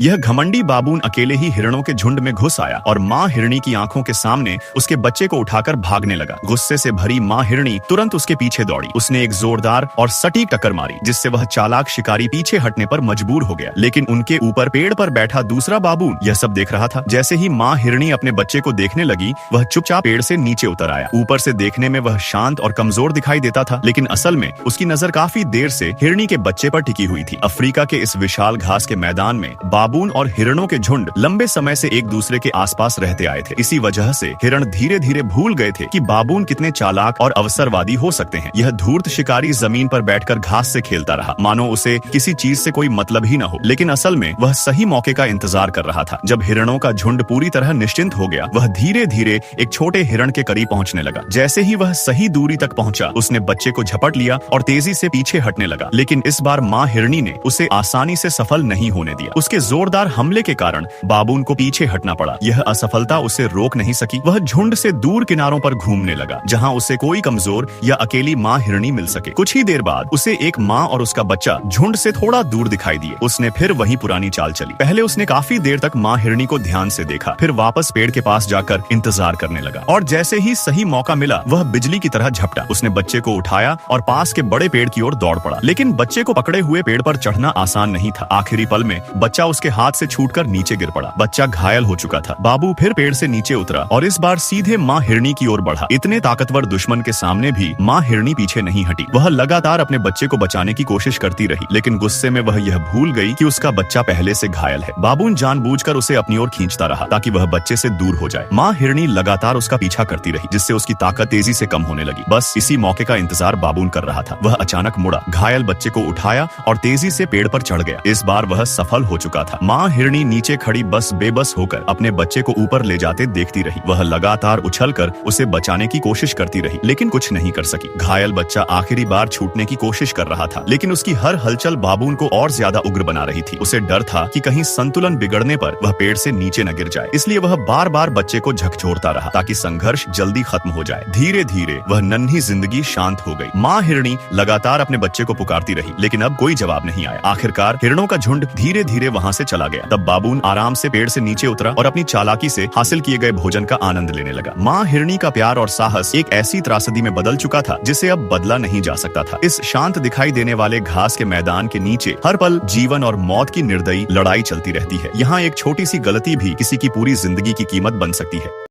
यह घमंडी बाबून अकेले ही हिरणों के झुंड में घुस आया और माँ हिरणी की आंखों के सामने उसके बच्चे को उठाकर भागने लगा। गुस्से से भरी माँ हिरणी तुरंत उसके पीछे दौड़ी। उसने एक जोरदार और सटीक टक्कर मारी, जिससे वह चालाक शिकारी पीछे हटने पर मजबूर हो गया। लेकिन उनके ऊपर पेड़ पर बैठा दूसरा बाबून यह सब देख रहा था। जैसे ही माँ हिरणी अपने बच्चे को देखने लगी, वह चुपचाप पेड़ से नीचे उतर आया। ऊपर से देखने में वह शांत और कमजोर दिखाई देता था, लेकिन असल में उसकी नजर काफी देर से हिरणी के बच्चे पर टिकी हुई थी। अफ्रीका के इस विशाल घास के मैदान में बाबून और हिरणों के झुंड लंबे समय से एक दूसरे के आसपास रहते आए थे। इसी वजह से हिरण धीरे धीरे भूल गए थे कि बाबून कितने चालाक और अवसरवादी हो सकते हैं। यह धूर्त शिकारी जमीन पर बैठकर घास से खेलता रहा, मानो उसे किसी चीज से कोई मतलब ही न हो। लेकिन असल में वह सही मौके का इंतजार कर रहा था। जब हिरणों का झुंड पूरी तरह निश्चिंत हो गया, वह धीरे धीरे एक छोटे हिरण के करीब पहुंचने लगा। जैसे ही वह सही दूरी तक पहुंचा, उसने बच्चे को झपट लिया और तेजी से पीछे हटने लगा। लेकिन इस बार माँ हिरणी ने उसे आसानी से सफल नहीं होने दिया। उसके जोरदार हमले के कारण बाबून को पीछे हटना पड़ा। यह असफलता उसे रोक नहीं सकी। वह झुंड से दूर किनारों पर घूमने लगा, जहां उसे कोई कमजोर या अकेली माँ हिरणी मिल सके। कुछ ही देर बाद उसे एक माँ और उसका बच्चा झुंड से थोड़ा दूर दिखाई दिए। उसने फिर वही पुरानी चाल चली। पहले उसने काफी देर तक माँ हिरणी को ध्यान से देखा, फिर वापस पेड़ के पास जाकर इंतजार करने लगा। और जैसे ही सही मौका मिला, वह बिजली की तरह झपटा। उसने बच्चे को उठाया और पास के बड़े पेड़ की ओर दौड़ पड़ा। लेकिन बच्चे को पकड़े हुए पेड़ पर चढ़ना आसान नहीं था। आखिरी पल में बच्चा उसके हाथ से छूटकर नीचे गिर पड़ा। बच्चा घायल हो चुका था। बाबू फिर पेड़ से नीचे उतरा और इस बार सीधे माँ हिरणी की ओर बढ़ा। इतने ताकतवर दुश्मन के सामने भी माँ हिरणी पीछे नहीं हटी। वह लगातार अपने बच्चे को बचाने की कोशिश करती रही, लेकिन गुस्से में वह यह भूल गई कि उसका बच्चा पहले से घायल है। बाबून जानबूझकर उसे अपनी ओर खींचता रहा ताकि वह बच्चे से दूर हो जाए। माँ हिरणी लगातार उसका पीछा करती रही, जिससे उसकी ताकत तेजी से कम होने लगी। बस इसी मौके का इंतजार बाबून कर रहा था। वह अचानक मुड़ा, घायल बच्चे को उठाया और तेजी से पेड़ पर चढ़ गया। इस बार वह सफल हो चुका था। माँ हिरणी नीचे खड़ी बस बेबस होकर अपने बच्चे को ऊपर ले जाते देखती रही। वह लगातार उछलकर उसे बचाने की कोशिश करती रही, लेकिन कुछ नहीं कर सकी। घायल बच्चा आखिरी बार छूटने की कोशिश कर रहा था, लेकिन उसकी हर हलचल बाबून को और ज्यादा उग्र बना रही थी। उसे डर था कि कहीं संतुलन बिगड़ने पर वह पेड़ से नीचे न गिर जाए, इसलिए वह बार बार बच्चे को झकझोरता रहा ताकि संघर्ष जल्दी खत्म हो जाए। धीरे धीरे वह नन्ही जिंदगी शांत हो गई। माँ हिरणी लगातार अपने बच्चे को पुकारती रही, लेकिन अब कोई जवाब नहीं आया। आखिरकार हिरणों का झुंड धीरे धीरे वहां से चला गया। तब बाबून आराम से पेड़ से नीचे उतरा और अपनी चालाकी से हासिल किए गए भोजन का आनंद लेने लगा। माँ हिरणी का प्यार और साहस एक ऐसी त्रासदी में बदल चुका था जिसे अब बदला नहीं जा सकता था। इस शांत दिखाई देने वाले घास के मैदान के नीचे हर पल जीवन और मौत की निर्दयी लड़ाई चलती रहती है। यहाँ एक छोटी सी गलती भी किसी की पूरी जिंदगी की कीमत बन सकती है।